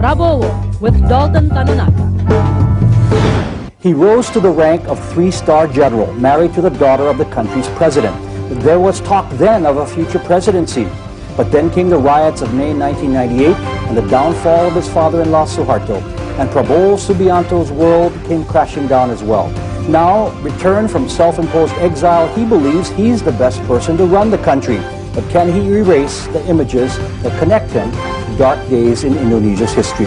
Prabowo with Dalton Tanaka. He rose to the rank of three-star general, married to the daughter of the country's president. There was talk then of a future presidency. But then came the riots of May 1998 and the downfall of his father-in-law Suharto. And Prabowo Subianto's world came crashing down as well. Now, returned from self-imposed exile, he believes he's the best person to run the country. But can he erase the images that connect him to dark days in Indonesia's history?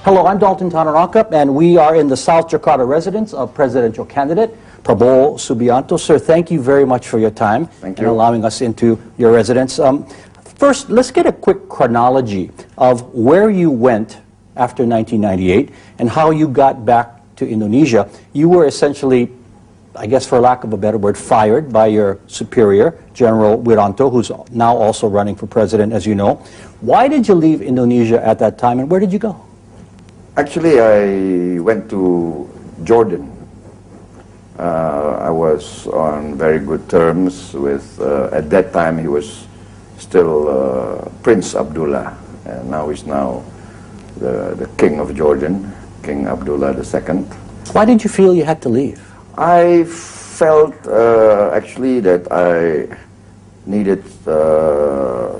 Hello, I'm Dalton Tanaka, and we are in the South Jakarta residence of presidential candidate Prabowo Subianto. Sir, thank you very much for your time and allowing us into your residence. First, let's get a quick chronology of where you went after 1998 and how you got back to Indonesia. You were essentially, I guess for lack of a better word, fired by your superior, General Wiranto, who's now also running for president, as you know. Why did you leave Indonesia at that time, and where did you go? Actually, I went to Jordan. I was on very good terms with, at that time he was still Prince Abdullah, and now he's the King of Jordan, King Abdullah II. Why did you feel you had to leave? I felt actually that I needed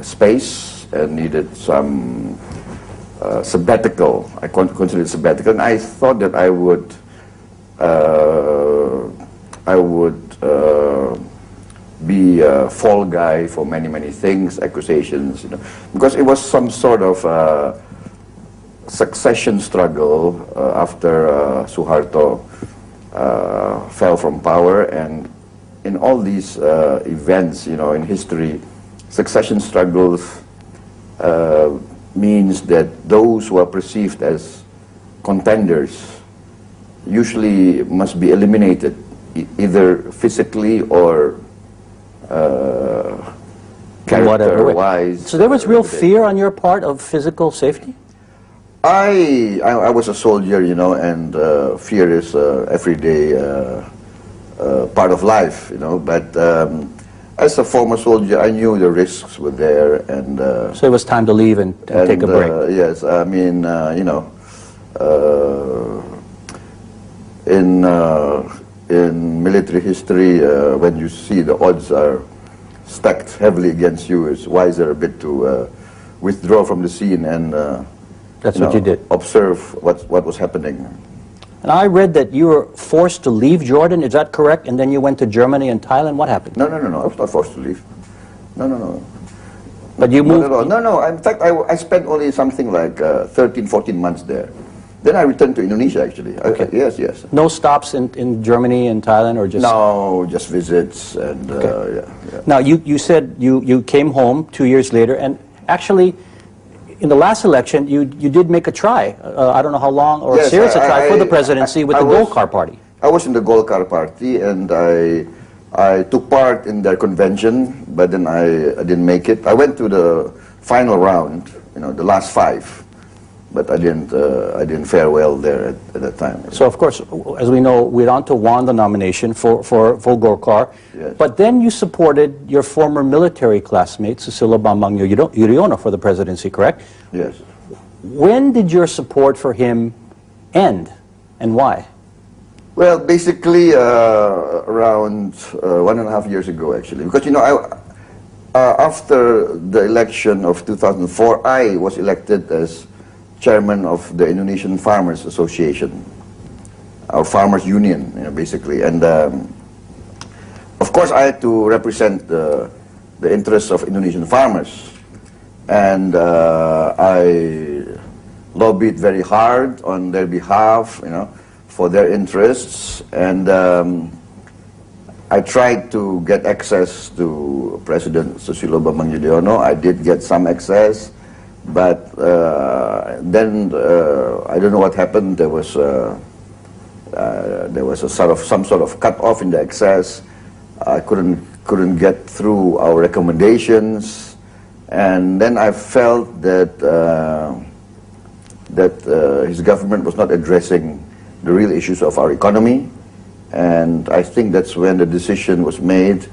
space and needed some sabbatical. I considered sabbatical, and I thought that I would be a fall guy for many things, accusations, you know, because it was some sort of succession struggle after Suharto fell from power, and in all these events, you know, in history, succession struggles means that those who are perceived as contenders usually must be eliminated, either physically or character-wise. So there was real fear on your part of physical safety? I was a soldier, you know, and fear is everyday part of life, you know, but as a former soldier, I knew the risks were there, and so it was time to leave and take a break. Yes, I mean, you know, in military history, when you see the odds are stacked heavily against you, it's wiser a bit to withdraw from the scene and that's what you did. Observe what was happening. And I read that you were forced to leave Jordan, is that correct? And then you went to Germany and Thailand, what happened? No, I was not forced to leave. No. But you moved? No, in fact, I spent only something like 13, 14 months there. Then I returned to Indonesia, actually. Okay. Yes. No stops in Germany and Thailand, or just? No, just visits, and yeah. Now, you said you came home 2 years later, and actually, in the last election, you did make a try. I don't know how long, or a serious try for the presidency with the Golkar Party. I was in the Golkar Party, and I took part in their convention, but then I didn't make it. I went to the final round, you know, the last 5, but I didn't fare well there at that time. So, of course, as we know, Wiranto won the nomination for Golkar, yes. But then you supported your former military classmate, Susilo Bambang Yudhoyono, for the presidency, correct? Yes. When did your support for him end, and why? Well, basically around 1.5 years ago, actually, because, you know, after the election of 2004, I was elected as chairman of the Indonesian Farmers Association, our farmers union, you know, basically, and of course I had to represent the interests of Indonesian farmers, and I lobbied very hard on their behalf, you know, for their interests, and I tried to get access to President Susilo Bambang Yudhoyono. I did get some access. But then I don't know what happened. There was some sort of cut off in the access. I couldn't get through our recommendations, and then I felt that his government was not addressing the real issues of our economy, and I think that's when the decision was made.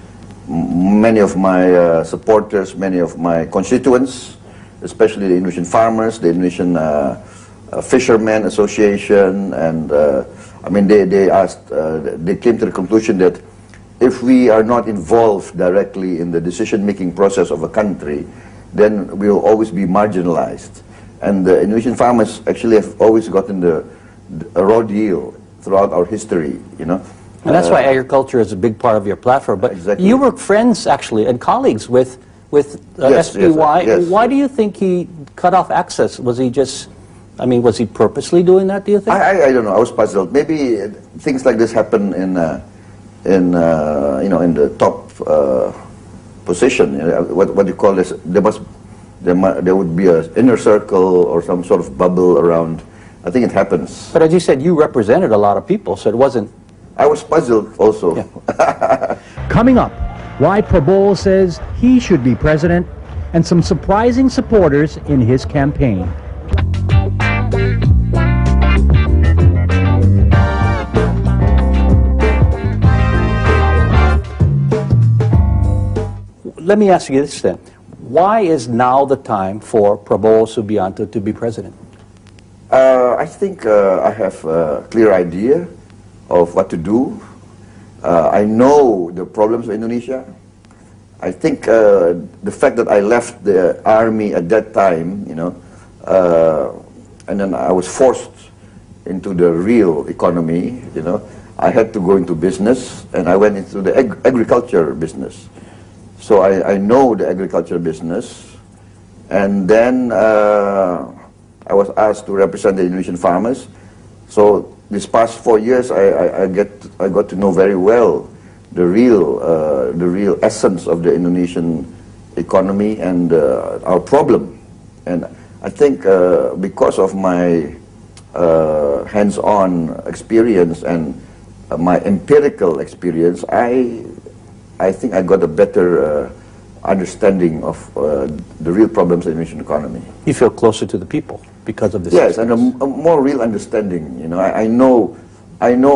Many of my supporters, many of my constituents, especially the Indonesian farmers, the Indonesian Fishermen Association, and I mean they asked, they came to the conclusion that if we are not involved directly in the decision-making process of a country, then we will always be marginalized. And the Indonesian farmers actually have always gotten a raw deal throughout our history, you know. And that's why agriculture is a big part of your platform. But exactly. You were friends, actually, and colleagues with Yes, SPY. yes. Why do you think he cut off access? Was he just, I mean, was he purposely doing that, do you think? I don't know. I was puzzled. Maybe things like this happen in you know, in the top position. You know, what do you call this? There would be an inner circle or some sort of bubble around. I think it happens. But as you said, you represented a lot of people, so it wasn't. I was puzzled also. Yeah. Coming up, why Prabowo says he should be president, and some surprising supporters in his campaign. Let me ask you this then. Why is now the time for Prabowo Subianto to be president? I think I have a clear idea of what to do. I know the problems of Indonesia. I think the fact that I left the army at that time, you know, and then I was forced into the real economy, you know, I had to go into business, and I went into the agriculture business. So I know the agriculture business, and then I was asked to represent the Indonesian farmers. So these past 4 years, I got to know very well the real essence of the Indonesian economy and our problem. And I think because of my hands-on experience and my empirical experience, I think I got a better understanding of the real problems of the Indonesian economy. You feel closer to the people because of this. Yes, and a more real understanding. You know, I know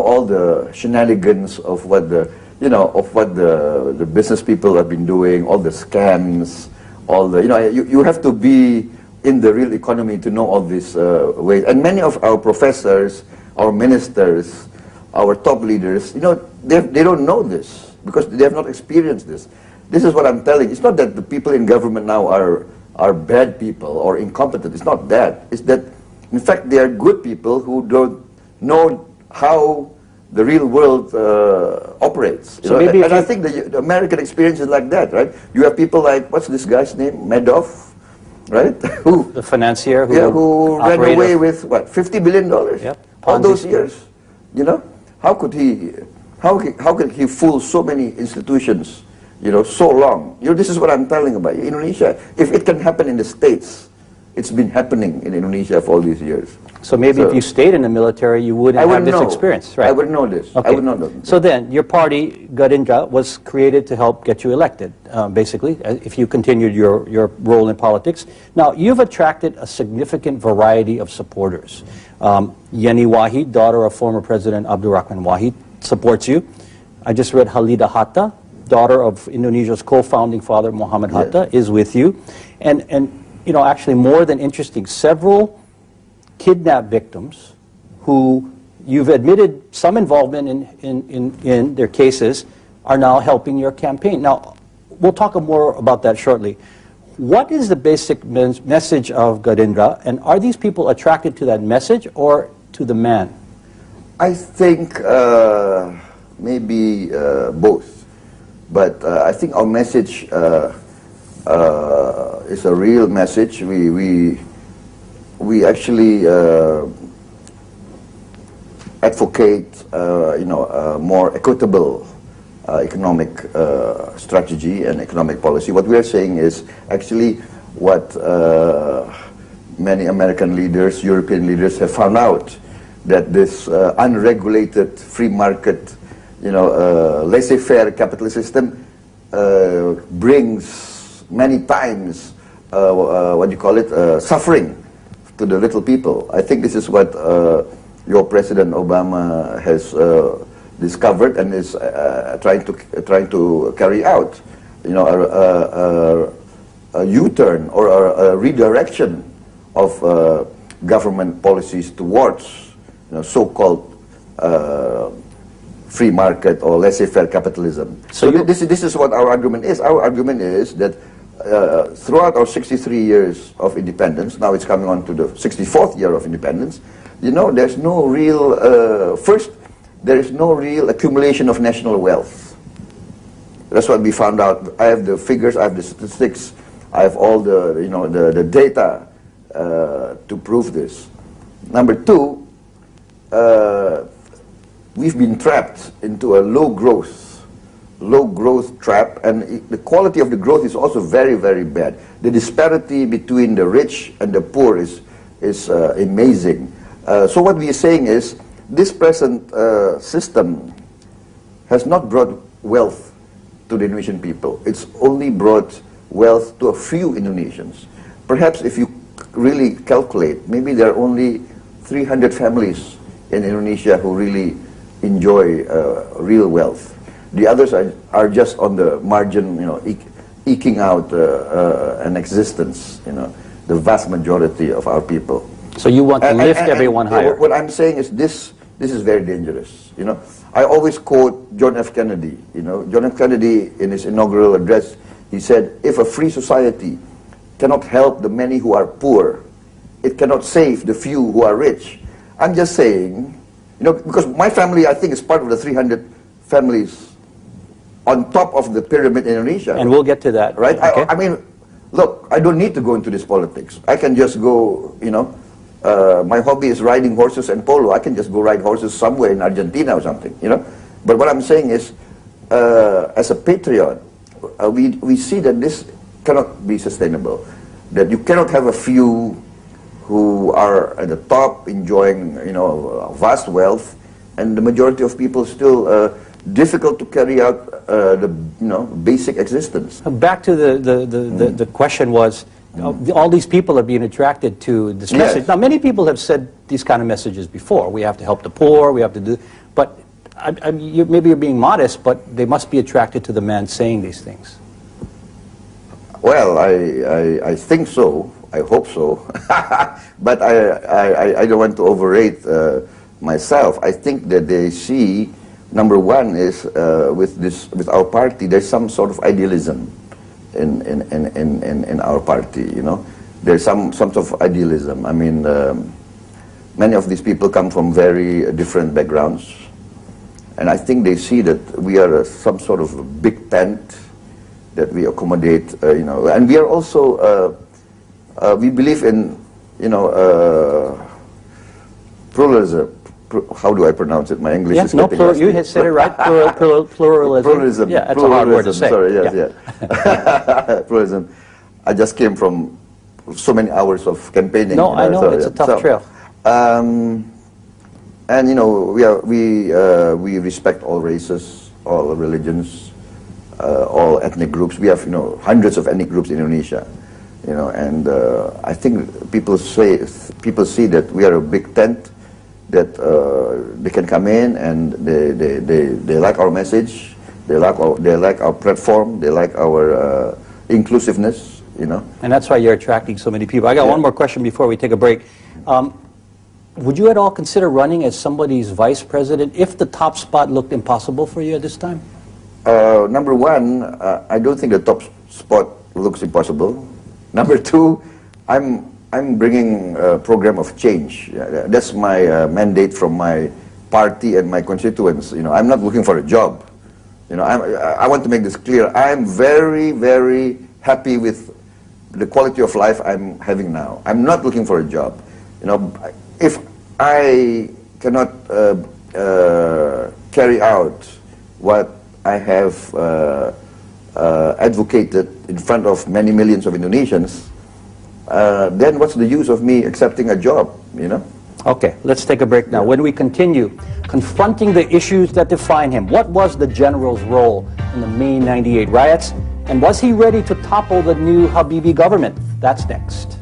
all the shenanigans of what the the business people have been doing, all the scams, all the you have to be in the real economy to know all these ways. And many of our professors, our ministers, our top leaders, you know, they don't know this because they have not experienced this. This is what I'm telling. It's not that the people in government now are bad people or incompetent. It's not that. It's that, in fact, they are good people who don't know how the real world operates. So maybe and I think the American experience is like that, right? You have people like, what's this guy's name? Madoff, right? The financier who ran away with, what, $50 billion? Yep. All those years, you know? How could he fool so many institutions, you know, so long? You know, this is what I'm telling about. Indonesia, if it can happen in the States, it's been happening in Indonesia for all these years. So maybe if you stayed in the military, you wouldn't have this experience, right? I wouldn't know this. Okay. I would not know. So then, your party, Gerindra, was created to help get you elected, basically, if you continued your role in politics. Now, you've attracted a significant variety of supporters. Yeni Wahid, daughter of former President Abdurrahman Wahid, supports you. I just read Halida Hatta, daughter of Indonesia's co-founding father, Muhammad Hatta, is with you. And you know, actually more than interesting, several kidnapped victims who you've admitted some involvement in their cases are now helping your campaign. Now, we'll talk more about that shortly. What is the basic message of Gerindra, and are these people attracted to that message or to the man? I think maybe both. But I think our message is a real message. We actually advocate, you know, a more equitable economic strategy and economic policy. What we are saying is actually what many American leaders, European leaders have found out, that this unregulated free market, you know, laissez-faire capitalist system brings many times what do you call it, suffering to the little people. I think this is what your President Obama has discovered and is trying to carry out. You know, a U-turn or a redirection of government policies towards so-called free market or laissez-faire capitalism. So this is what our argument is. Our argument is that throughout our 63 years of independence, now it's coming on to the 64th year of independence, there's no real, there is no real accumulation of national wealth. That's what we found out. I have the figures, I have the statistics, I have all the, the data to prove this. Number two, we've been trapped into a low growth trap, and the quality of the growth is also very, very bad. The disparity between the rich and the poor is amazing. So what we are saying is, this present system has not brought wealth to the Indonesian people. It's only brought wealth to a few Indonesians. Perhaps if you really calculate, maybe there are only 300 families in Indonesia who really enjoy real wealth. The others are just on the margin, eking out an existence, the vast majority of our people. So you want to lift everyone higher? What I'm saying is this is very dangerous. I always quote John F. Kennedy. John F. Kennedy, in his inaugural address, he said, if a free society cannot help the many who are poor, it cannot save the few who are rich. I'm just saying, because my family, I think, is part of the 300 families on top of the pyramid in Indonesia. And we'll get to that. Right? Okay. I mean, look, I don't need to go into this politics. I can just go, my hobby is riding horses and polo. I can just go ride horses somewhere in Argentina or something, But what I'm saying is, as a patriot, we see that this cannot be sustainable. That you cannot have a few who are at the top enjoying, vast wealth, and the majority of people still difficult to carry out the basic existence. Back to the question was, all these people are being attracted to this message. Now, many people have said these kind of messages before. We have to help the poor, we have to do, but maybe you're being modest, but they must be attracted to the man saying these things. Well, I think so. I hope so. But I don't want to overrate myself. I think that they see, number one is with our party, there's some sort of idealism in our party. There's some sort of idealism. I mean, many of these people come from very different backgrounds, and I think they see that we are some sort of a big tent that we accommodate. And we are also we believe in pluralism. How do I pronounce it? My English is getting rusty. You said it right. Pluralism. Pluralism. Yeah, that's a hard word to say. Sorry, yes. Pluralism. I just came from so many hours of campaigning. No, I know, it's a tough trail. And we respect all races, all religions, all ethnic groups. We have hundreds of ethnic groups in Indonesia. And I think people see that we are a big tent, that they can come in and they like our message, they like our platform, they like our inclusiveness, And that's why you're attracting so many people. I got one more question before we take a break. Would you at all consider running as somebody's vice president if the top spot looked impossible for you at this time? Number one, I don't think the top spot looks impossible. Number two, I'm bringing a program of change. That's my mandate from my party and my constituents. I'm not looking for a job. I want to make this clear. I'm very, very happy with the quality of life I'm having now. I'm not looking for a job. If I cannot carry out what I have advocated in front of many millions of Indonesians, then what's the use of me accepting a job, Okay, let's take a break now. When we continue confronting the issues that define him, what was the general's role in the May '98 riots? And was he ready to topple the new Habibie government? That's next.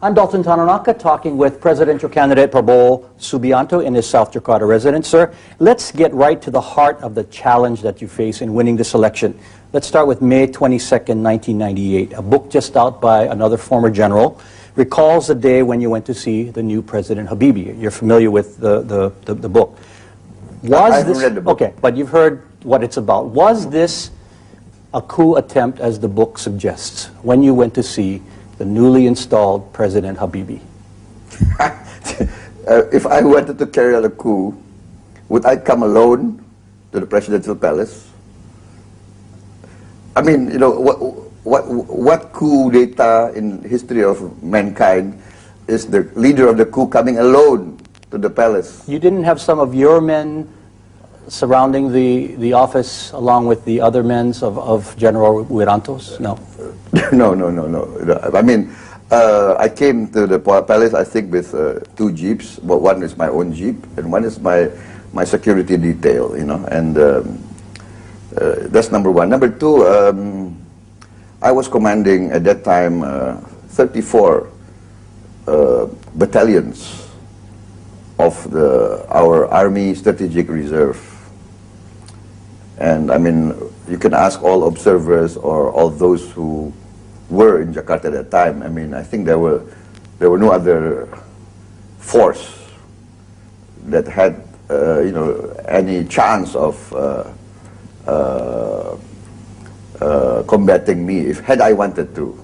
I'm Dalton Tanaka, talking with presidential candidate Prabowo Subianto in his South Jakarta residence. Sir, let's get right to the heart of the challenge that you face in winning this election. Let's start with May 22nd, 1998. A book just out by another former general recalls the day when you went to see the new President Habibie. You're familiar with the book. I haven't read the book. Okay, but you've heard what it's about. Was this a coup attempt, as the book suggests, when you went to see the newly installed President Habibie? If I wanted to carry out a coup, would I come alone to the presidential palace? I mean, you know, what coup d'etat in history of mankind is the leader of the coup coming alone to the palace? You didn't have some of your men surrounding the office along with the other men of General Wirantos? No. No. I mean, I came to the palace, I think, with two jeeps. But one is my own jeep, and one is my security detail. You know, and that's number one. Number two, I was commanding at that time 34 battalions of our Army Strategic Reserve. And I mean, you can ask all observers or all those who were in Jakarta at that time. I mean, I think there were no other force that had you know, any chance of combating me had I wanted to.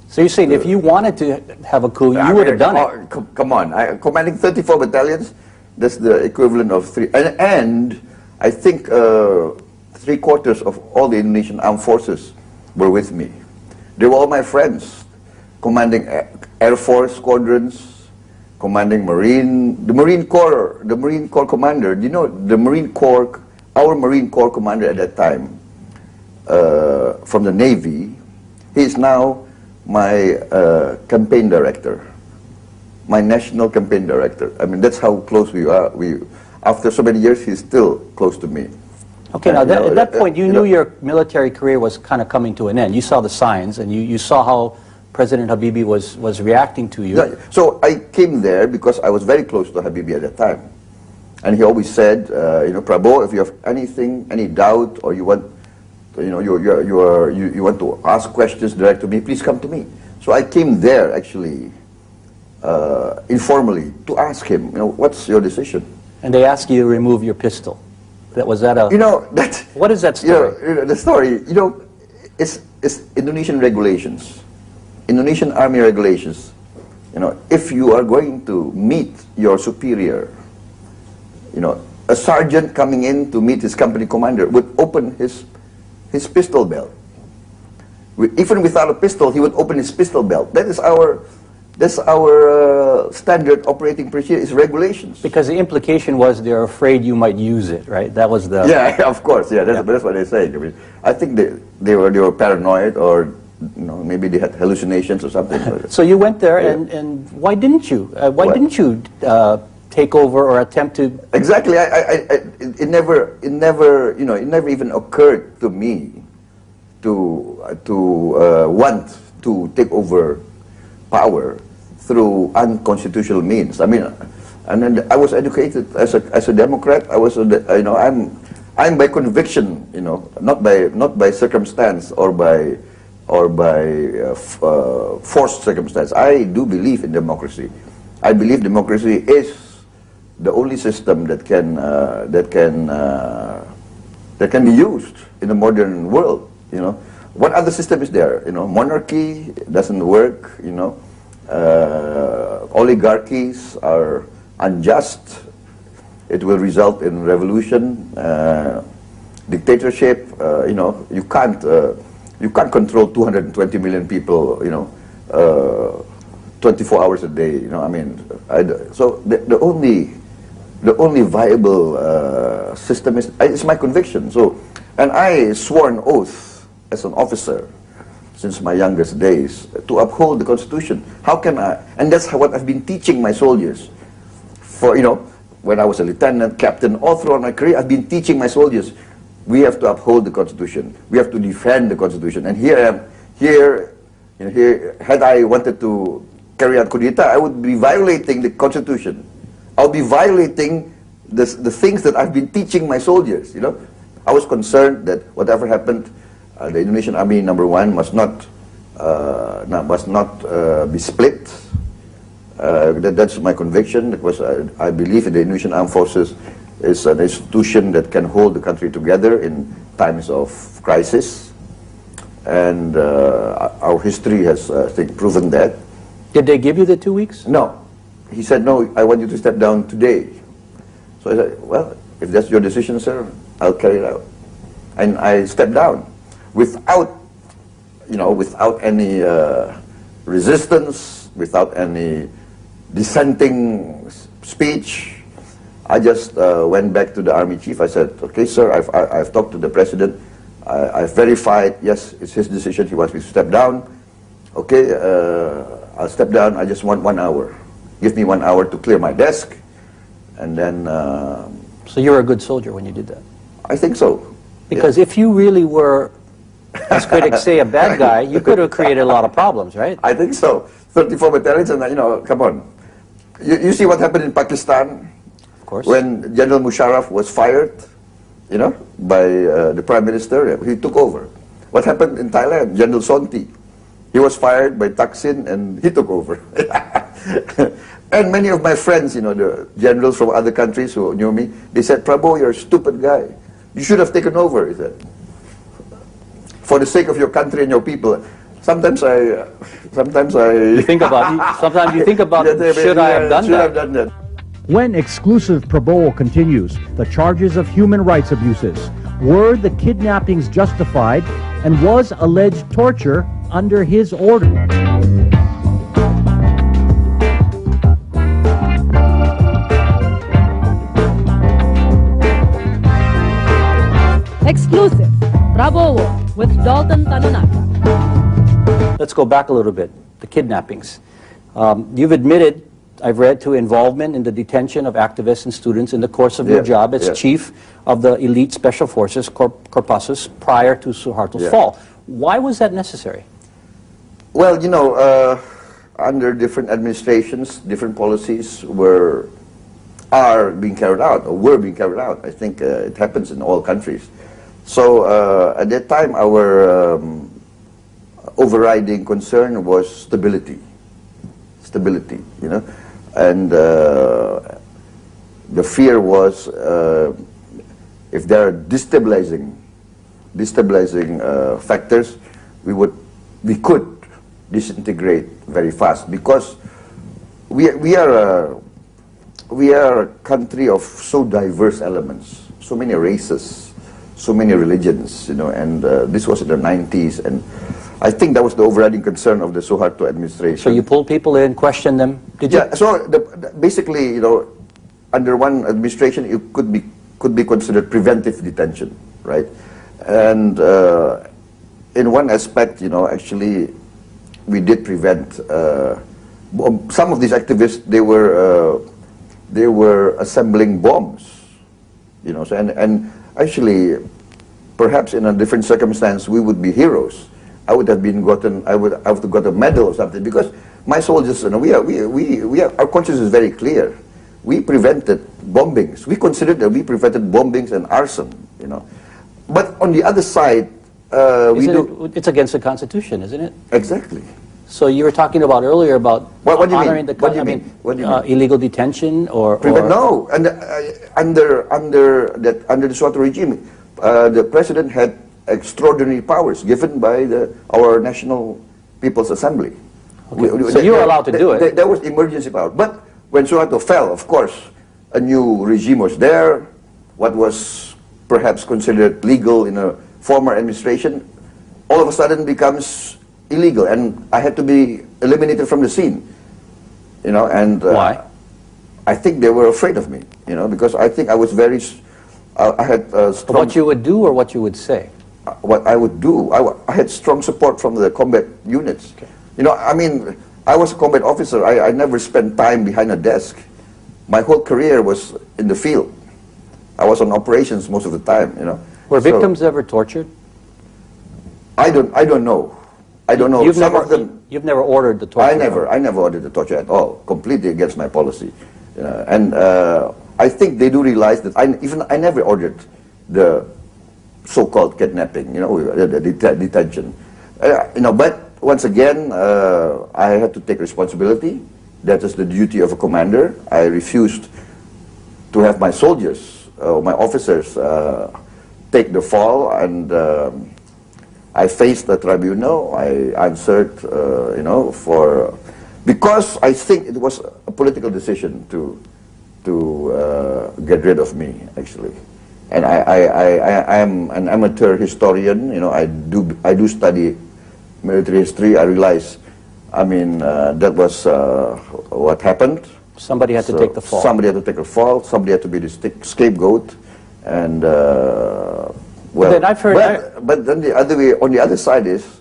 So you're saying if you wanted to have a coup, you would have done it? Come on, commanding 34 battalions, that's the equivalent of three. And I think 3/4 of all the Indonesian armed forces were with me. They were all my friends, commanding Air Force squadrons, commanding the Marine Corps commander. You know, the Marine Corps, our Marine Corps commander at that time, from the Navy, he is now my campaign director, my national campaign director. I mean, that's how close we are. After so many years, he's still close to me. Okay, now at that point, you knew your military career was kind of coming to an end. You saw the signs, and you saw how President Habibie was reacting to you. So I came there because I was very close to Habibie at that time. And he always said, you know, Prabowo, if you have anything, any doubt, or you want, you know, you want to ask questions direct to me, please come to me. So I came there, actually, informally, to ask him, you know, what's your decision? And they asked you to remove your pistol. Was that a... You know, that... What is that story? You know, the story, you know, it's Indonesian regulations, Indonesian Army regulations. You know, if you are going to meet your superior, you know, a sergeant coming in to meet his company commander would open his pistol belt. Even without a pistol, he would open his pistol belt. That's our standard operating procedure, is regulations. Because the implication was they're afraid you might use it, right? That was the... Yeah, of course. Yeah, that's what they're saying. I mean, I think they were paranoid, or you know, maybe they had hallucinations or something. So you went there, and why didn't you? Why didn't you take over or attempt to... Exactly. It never even occurred to me to want to take over power through unconstitutional means. I mean, and then I was educated as a Democrat. I was, you know, I'm by conviction, you know, not by circumstance or by forced circumstance. I do believe in democracy. I believe democracy is the only system that can be used in the modern world. You know, what other system is there? You know, monarchy doesn't work. You know, oligarchies are unjust. It will result in revolution, dictatorship. You know, you can't control 220 million people. You know, 24 hours a day. You know, I mean, so the only viable system is my conviction. So, and I swore an oath as an officer since my youngest days to uphold the Constitution. How can I? And that's what I've been teaching my soldiers. For, you know, when I was a lieutenant, captain, all throughout my career, I've been teaching my soldiers, we have to uphold the Constitution. We have to defend the Constitution. And here I am, here, had I wanted to carry out Kudeta, I would be violating the Constitution. I'll be violating the things that I've been teaching my soldiers, you know. I was concerned that whatever happened, the Indonesian Army, number one, must not be split. That's my conviction, because I believe the Indonesian Armed Forces is an institution that can hold the country together in times of crisis. And our history has, I think, proven that. Did they give you the 2 weeks? No. He said, no, I want you to step down today. So I said, well, if that's your decision, sir, I'll carry it out. And I stepped down without, you know, without any resistance, without any dissenting speech. I just went back to the Army Chief. I said, okay, sir, I've talked to the President. I've verified, yes, it's his decision. He wants me to step down. Okay, I'll step down. I just want 1 hour. Give me 1 hour to clear my desk. And then... So you were a good soldier when you did that? I think so. Because yeah. if you really were, as critics say, a bad guy, you could have created a lot of problems, right? I think so. 34 battalions, and you know, come on. You see what happened in Pakistan? Of course. When General Musharraf was fired, you know, by the Prime Minister, he took over. What happened in Thailand? General Sonti, he was fired by Thaksin and he took over. And many of my friends, you know, the generals from other countries who knew me, they said, Prabowo, you're a stupid guy. You should have taken over, he said. For the sake of your country and your people. Sometimes you think about, sometimes you think about, should I have done that? When exclusive Prabowo continues, the charges of human rights abuses, were the kidnappings justified, and was alleged torture under his order? Exclusive, Prabowo with Dalton Tanaka. Let's go back a little bit, the kidnappings. You've admitted, I've read, to involvement in the detention of activists and students in the course of your job as chief of the elite special forces, Kopassus, prior to Suharto's fall. Why was that necessary? Well, you know, under different administrations, different policies are being carried out, or were being carried out. I think it happens in all countries. So at that time, our overriding concern was stability. Stability, you know. And the fear was if there are destabilizing factors, we could disintegrate very fast, because we are a country of so diverse elements, so many races, so many religions, you know. And this was in the 90s, and I think that was the overriding concern of the Suharto administration. So you pulled people in, questioned them, did you? Yeah, so basically, you know, under one administration, it could be considered preventive detention, right? And in one aspect, you know, actually, we did prevent some of these activists. They were assembling bombs, you know. So and actually, perhaps in a different circumstance, we would be heroes. I would have got a medal or something, because my soldiers, you know, our conscience is very clear. We prevented bombings. We considered that we prevented bombings and arson, you know. But on the other side, it's against the Constitution, isn't it? Exactly. So you were talking about earlier about what do you honoring mean? the What do you mean? What do you mean? Illegal detention or no, and under the Suharto regime, the president had extraordinary powers given by our National People's Assembly. Okay. So you were allowed to do it. There was emergency power. But when Suharto fell, of course, a new regime was there. What was perhaps considered legal in a former administration, all of a sudden becomes illegal, and I had to be eliminated from the scene. You know, and why? I think they were afraid of me. You know, because I think I was very. I had strong. What you would do or what you would say? What I would do, I had strong support from the combat units. Okay. You know, I mean, I was a combat officer. I never spent time behind a desk. My whole career was in the field. I was on operations most of the time, you know. Were victims ever tortured? I don't know. I don't know. Some of them. You've never ordered the torture? I never ordered the torture at all. Completely against my policy. And I think they do realize that I never ordered the so-called kidnapping, the detention. But once again, I had to take responsibility. That is the duty of a commander. I refused to have my soldiers, my officers, take the fall, and I faced the tribunal. I answered, because I think it was a political decision to get rid of me, actually. And I am an amateur historian. I do study military history. I realize, that was what happened. Somebody had to take the fall. Somebody had to take a fall. Somebody had to be the scapegoat. And then I've heard. But then the other way, on the other side is,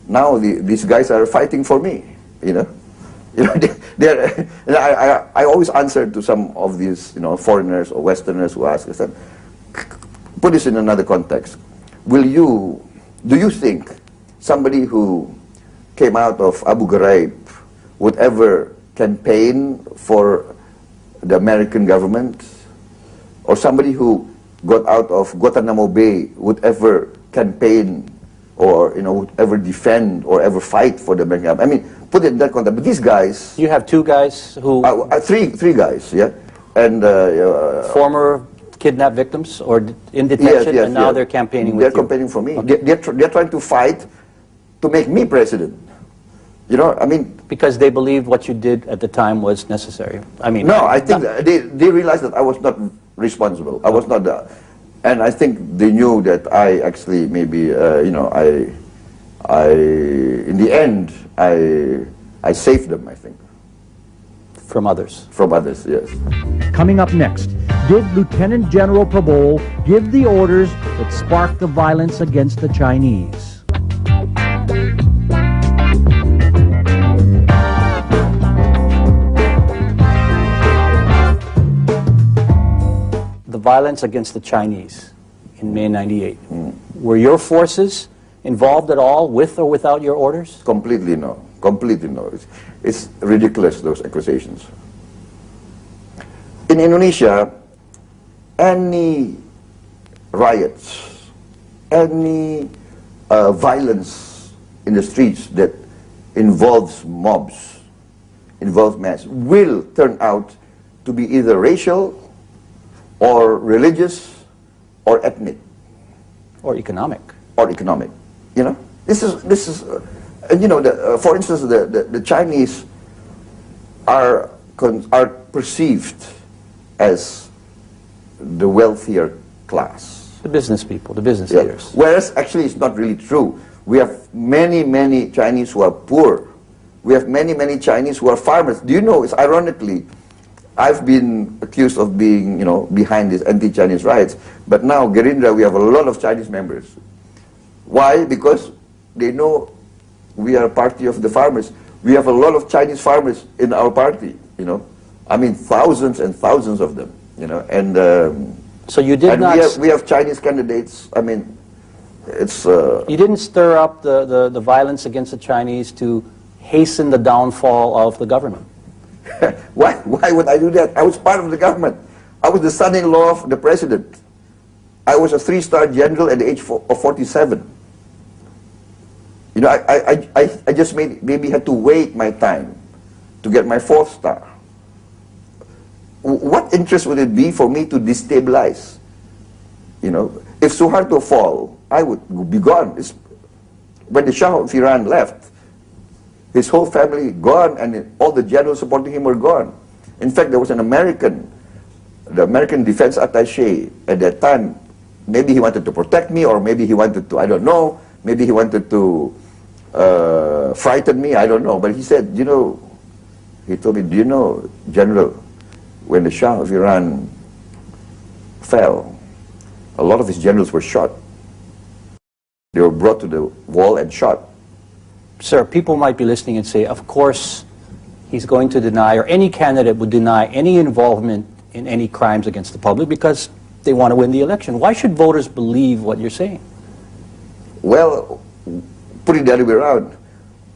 now these guys are fighting for me. I always answer to some of these, foreigners or Westerners who ask us, put this in another context. Do you think somebody who came out of Abu Ghraib would ever campaign for the American government? Or somebody who got out of Guantanamo Bay would ever campaign or, would ever defend or ever fight for the American government? Put it in that context. But these guys... You have two guys who... three guys, yeah. And... former kidnapped victims or in detention, yes, and now they're campaigning with you. They're campaigning for me. Okay. They're trying to fight to make me president. Because they believed what you did at the time was necessary. No, I think they realized that I was not responsible. I was not and I think they knew that I actually maybe, in the end, I saved them, I think. From others. From others, yes. Coming up next, did Lieutenant General Prabowo give the orders that sparked the violence against the Chinese? The violence against the Chinese in May '98. Were your forces involved at all, with or without your orders? Completely no. Completely no. It's ridiculous, those accusations. In Indonesia, any riots, any violence in the streets that involves mobs, involves mass, will turn out to be either racial or religious or ethnic. Or economic. Or economic. This is for instance, the Chinese are perceived as the wealthier class. The business people, the business leaders. Whereas actually it's not really true. We have many Chinese who are poor. We have many Chinese who are farmers. Do you know, it's ironically, I've been accused of being, behind these anti-Chinese riots, but now, Gerindra, we have a lot of Chinese members. Why? Because they know we are a party of the farmers. We have a lot of Chinese farmers in our party, thousands and thousands of them, and... so you did not... We have Chinese candidates, it's... You didn't stir up the violence against the Chinese to hasten the downfall of the government. Why would I do that? I was part of the government. I was the son-in-law of the president. I was a 3-star general at the age of 47. I just maybe had to wait my time to get my 4th star. What interest would it be for me to destabilize? If Suharto fall, I would be gone. When the Shah of Iran left, his whole family gone, and all the generals supporting him were gone. In fact, there was the American defense attaché at that time. Maybe he wanted to protect me, or maybe he wanted to, I don't know, maybe he wanted to frighten me, I don't know. But he said, he told me, do you know, General, when the Shah of Iran fell, a lot of his generals were shot. They were brought to the wall and shot. Sir, people might be listening and say, of course, he's going to deny, or any candidate would deny any involvement in any crimes against the public because they want to win the election. Why should voters believe what you're saying? Well, put it the other way around.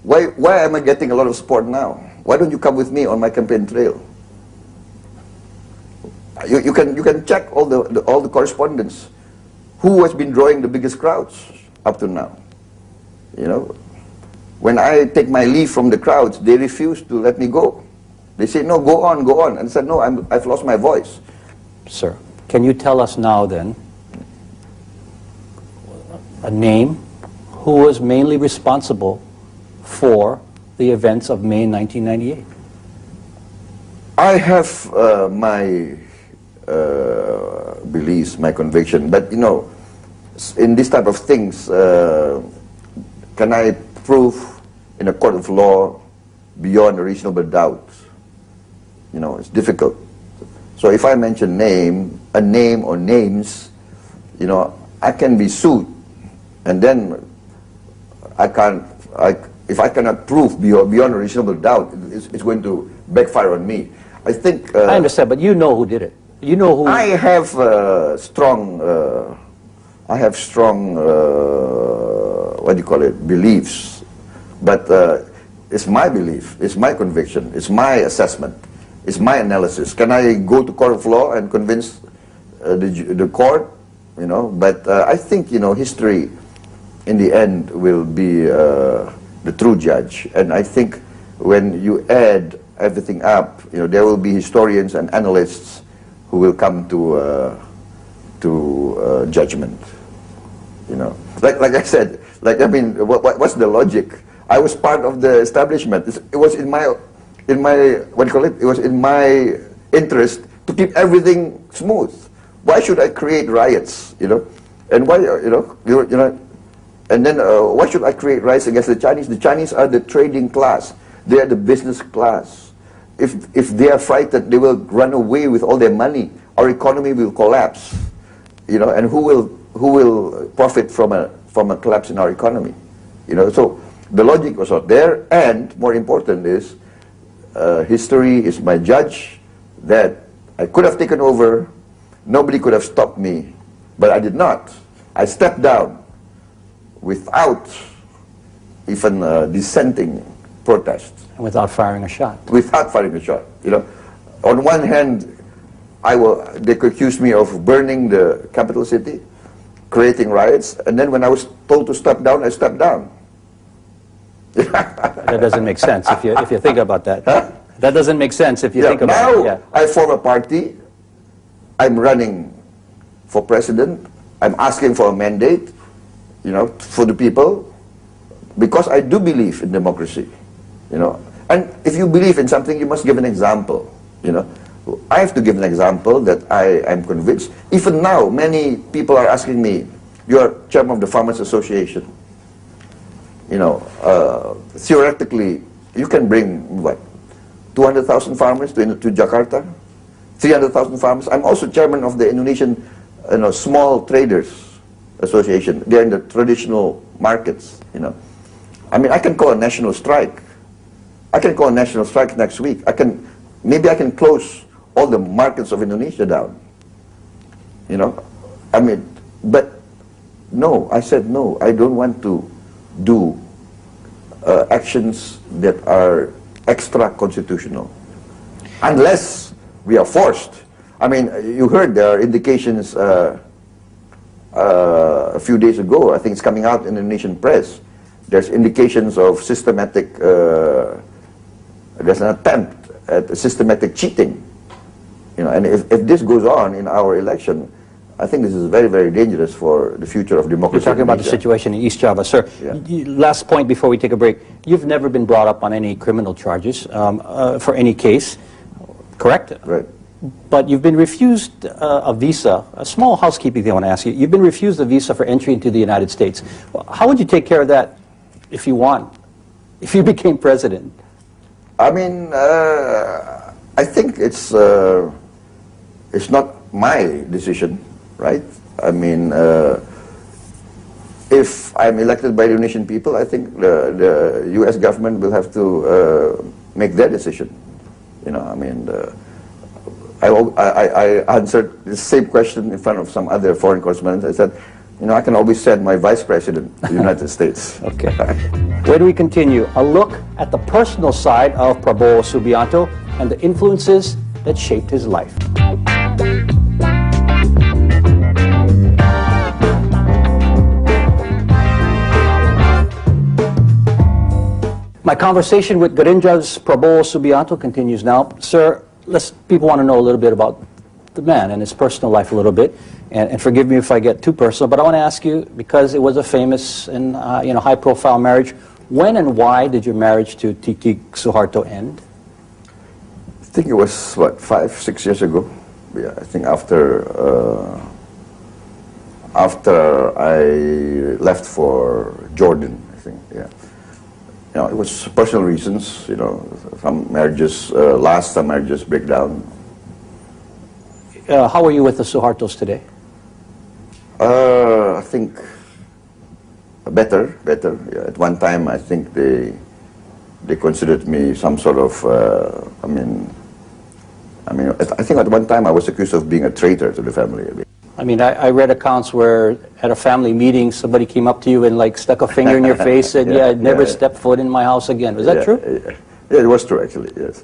Why am I getting a lot of support now? Why don't you come with me on my campaign trail? You can check all the correspondence. Who has been drawing the biggest crowds up to now? You know, when I take my leave from the crowds, they refuse to let me go. They say, no, go on, go on. And I said, no, I've lost my voice. Sir, can you tell us now then a name who was mainly responsible for the events of May 1998? I have my beliefs, my conviction, but you know, in this type of things, can I prove in a court of law beyond a reasonable doubt? You know, it's difficult. So if I mention a name or names, you know, I can be sued, and then if I cannot prove beyond a reasonable doubt, it's going to backfire on me. I think. I understand, but you know who did it. You know who. I have strong. What do you call it? Beliefs, but it's my belief. It's my conviction. It's my assessment. It's my analysis. Can I go to court of law and convince the court? You know, but I think, you know, history, in the end, will be the true judge. And I think when you add everything up, you know, there will be historians and analysts who will come to judgment. You know, like I said, I mean, what's the logic? I was part of the establishment. It was in my what do you call it? It was in my interest to keep everything smooth. Why should I create riots? You know, and why you know, and then why should I create riots against the Chinese? The Chinese are the trading class. They are the business class. If they are frightened, they will run away with all their money. Our economy will collapse. You know, and who will profit from a collapse in our economy? You know, so the logic was out there, and more important is history is my judge that I could have taken over. Nobody could have stopped me, but I did not. I stepped down without even dissenting protest. And without firing a shot. Without firing a shot. You know, on one hand, they could accuse me of burning the capital city, creating riots, and then when I was told to step down, I stepped down. That doesn't make sense if you think about that. Huh? That doesn't make sense if you think about now it. Yeah. I form a party. I'm running for president. I'm asking for a mandate, you know, for the people, because I do believe in democracy, you know. And if you believe in something, you must give an example, you know. I have to give an example that I am convinced. Even now, many people are asking me, "You're chairman of the Farmers Association. You know, theoretically, you can bring what, 200,000 farmers to Jakarta, 300,000 farmers. I'm also chairman of the Indonesian, you know, Small Traders Association. They're in the traditional markets. You know, I mean, I can call a national strike. I can call a national strike next week. Maybe I can close all the markets of Indonesia down. You know, I mean, but no, I said no. I don't want to do actions that are extra-constitutional, unless we are forced. I mean, you heard there are indications a few days ago, I think it's coming out in the Indonesian press, there's indications of systematic, there's an attempt at systematic cheating. You know, and if this goes on in our election, I think this is very, very dangerous for the future of democracy. You're talking about the situation in East Java. Sir, last point before we take a break. You've never been brought up on any criminal charges for any case, correct? Right. But you've been refused a visa, a small housekeeping thing I want to ask you. You've been refused a visa for entry into the United States. How would you take care of that if you won, if you became president? I mean, I think it's not my decision. Right? I mean, if I'm elected by the Indonesian people, I think the U.S. government will have to make their decision. You know, I mean, I answered the same question in front of some other foreign correspondents. I said, You know, I can always send my vice president to the United States. Okay. Where do we continue? A look at the personal side of Prabowo Subianto and the influences that shaped his life. My conversation with Garinja's Prabowo Subianto continues now. Sir, people want to know a little bit about the man and his personal life a little bit. And forgive me if I get too personal, but I want to ask you, because it was a famous and high-profile marriage, when and why did your marriage to Titi Suharto end? I think it was, what, 5, 6 years ago? Yeah, I think after I left for Jordan, I think, yeah. You know, it was personal reasons, you know, some marriages last, some marriages break down. How are you with the Suhartos today? I think better. Yeah, at one time, I think they considered me some sort of. I think at one time I was accused of being a traitor to the family. I mean, I read accounts where at a family meeting somebody came up to you and like stuck a finger in your face and said, I'd never step foot in my house again. Was that true? Yeah, it was true actually. Yes.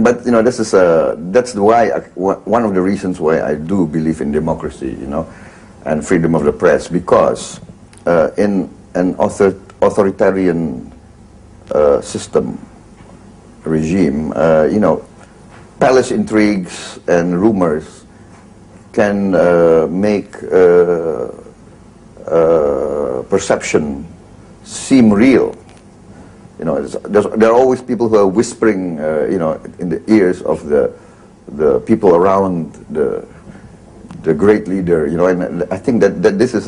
But you know, that's why one of the reasons why I do believe in democracy, you know, and freedom of the press, because in an authoritarian regime, you know, palace intrigues and rumors can make perception seem real. You know, there are always people who are whispering, you know, in the ears of the people around the great leader. You know, and I think that this is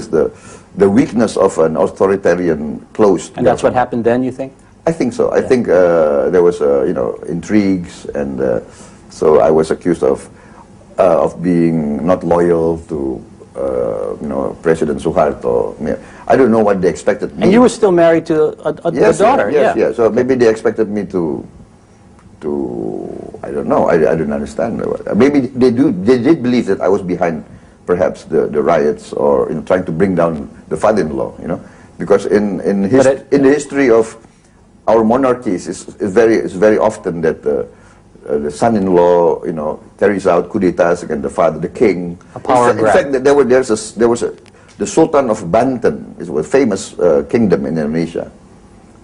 the weakness of an authoritarian closed. And that's what happened then, you think? I think so. I think there was you know, intrigues, and so I was accused of being not loyal to you know, President Suharto. I don't know what they expected me. And you were still married to a daughter. Yes. So maybe they expected me to I don't know. I don't understand. Maybe they did believe that I was behind, perhaps the riots, or you know, trying to bring down the father-in-law. You know, because in the history of our monarchies, it's very often that the son-in-law, you know, carries out Kudetas against the father, the king. A power grab. In fact, there was the Sultan of Banten. It was a famous kingdom in Indonesia,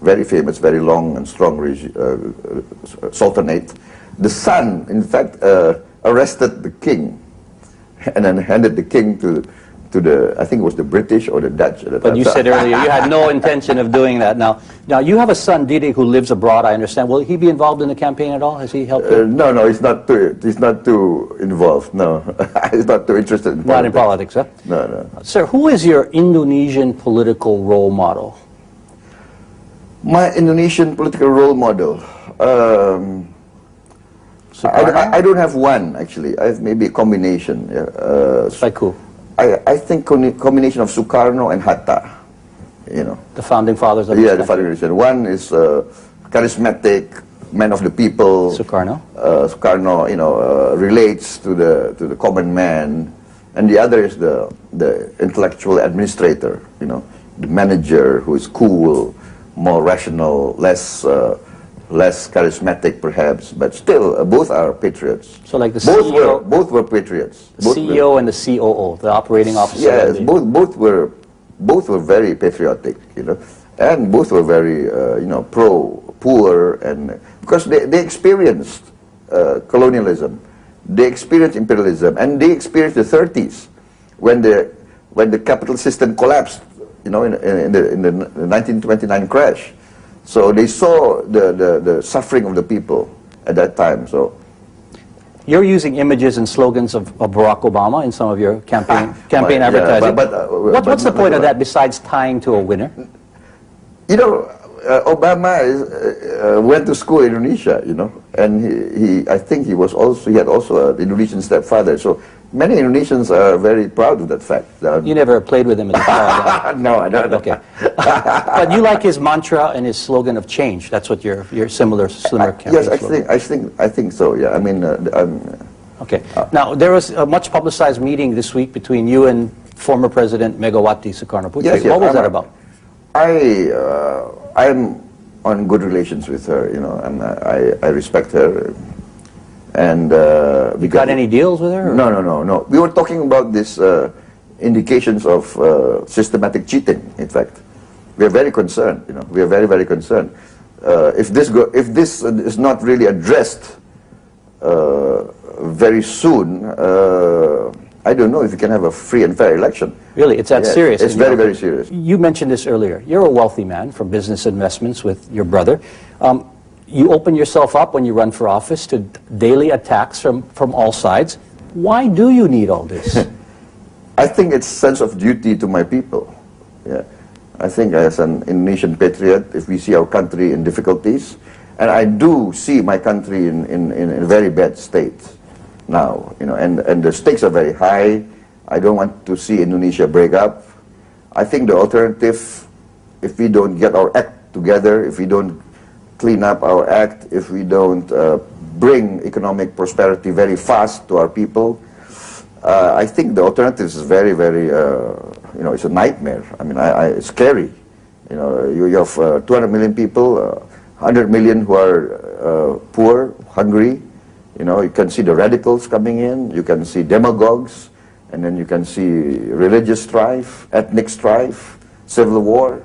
very famous, very long and strong sultanate. The son, in fact, arrested the king, and then handed the king to the, I think it was the British or the Dutch. But you said earlier you had no intention of doing that. Now you have a son, Didi, who lives abroad, I understand. Will he be involved in the campaign at all? Has he helped you? No, he's not too involved, no. He's not too interested in politics. Not in politics, huh? No. Sir, who is your Indonesian political role model? My Indonesian political role model? I don't have one, actually. I have maybe a combination. Like who? I think combination of Sukarno and Hatta, you know. The founding fathers of the founding fathers. One is charismatic, man of the people. Sukarno. Sukarno, you know, relates to the common man, and the other is the intellectual administrator, you know, the manager who is cool, more rational, less charismatic perhaps, but still both are patriots. So like the CEO, both were patriots. The CEO and the COO, the operating officer. Yes, both were very patriotic, you know, and both were very you know, pro-poor, and because they experienced colonialism, they experienced imperialism, and they experienced the 30s when the capital system collapsed, you know, in the 1929 crash. So they saw the suffering of the people at that time. So you're using images and slogans of Barack Obama in some of your campaign advertising. What's the point of that besides tying to a winner? You know, Obama went to school in Indonesia, you know, and I think he had also an Indonesian stepfather. So many Indonesians are very proud of that fact. You never played with him as a child? No, I don't. Okay. But you like his mantra and his slogan of change. That's what your similar campaign yes, slogan. I think so. Yeah, I mean, Okay. Now, there was a much publicized meeting this week between you and former President Megawati Soekarnoputri. Yes, What was that about? I'm on good relations with her, you know, and I respect her. And you got any deals with her? No. We were talking about this indications of systematic cheating. In fact, we are very concerned. You know, we are very, very concerned. If this is not really addressed very soon, I don't know if you can have a free and fair election. Really, it's that serious? It's very, very serious. You mentioned this earlier. You're a wealthy man from business investments with your brother. You open yourself up when you run for office to daily attacks from all sides. Why do you need all this? I think it's sense of duty to my people. Yeah. I think as an Indonesian patriot, if we see our country in difficulties, and I do see my country in a very bad state now, you know, and the stakes are very high. I don't want to see Indonesia break up. I think the alternative, if we don't get our act together, if we don't clean up our act, if we don't bring economic prosperity very fast to our people, I think the alternative is very, very, you know, it's a nightmare. I mean, it's scary. You know, you have 200 million people, 100 million who are poor, hungry. You know, you can see the radicals coming in, you can see demagogues, and then you can see religious strife, ethnic strife, civil war.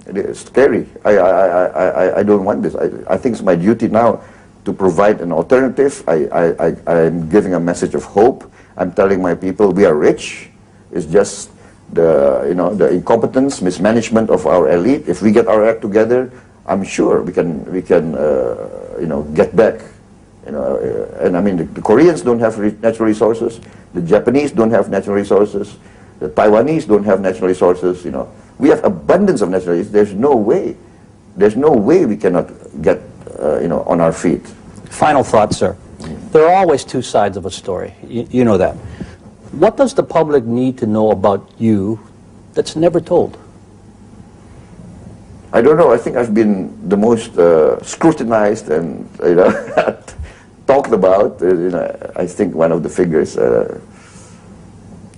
It is scary. I don't want this. I think it's my duty now to provide an alternative. I'm giving a message of hope. I'm telling my people we are rich. It's just the, you know, the incompetence, mismanagement of our elite. If we get our act together, I'm sure we can you know, get back. You know, and I mean the Koreans don't have natural resources. The Japanese don't have natural resources. The Taiwanese don't have natural resources. You know, we have abundance of natural resources. There's no way we cannot get you know, on our feet. Final thought, sir. There are always two sides of a story. You know that. What does the public need to know about you that's never told? I don't know. I think I've been the most scrutinized and, you know, talked about. You know, I think one of the figures.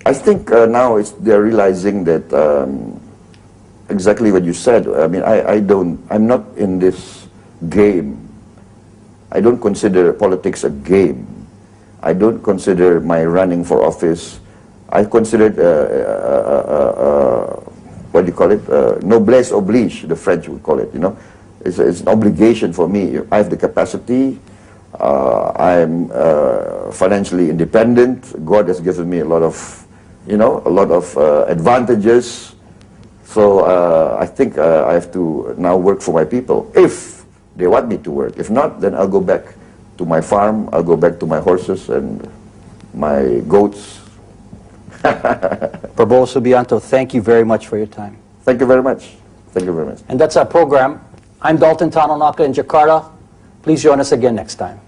I think now they're realizing that exactly what you said. I mean, I'm not in this game. I don't consider politics a game. I don't consider my running for office. I consider it, what do you call it? Noblesse oblige, the French would call it, you know. It's an obligation for me. I have the capacity. I'm financially independent. God has given me a lot of, you know, advantages. So I think I have to now work for my people, if they want me to work. If not, then I'll go back to my farm, I'll go back to my horses and my goats. Prabowo Subianto, thank you very much for your time. Thank you very much. Thank you very much. And that's our program. I'm Dalton Tanaka in Jakarta. Please join us again next time.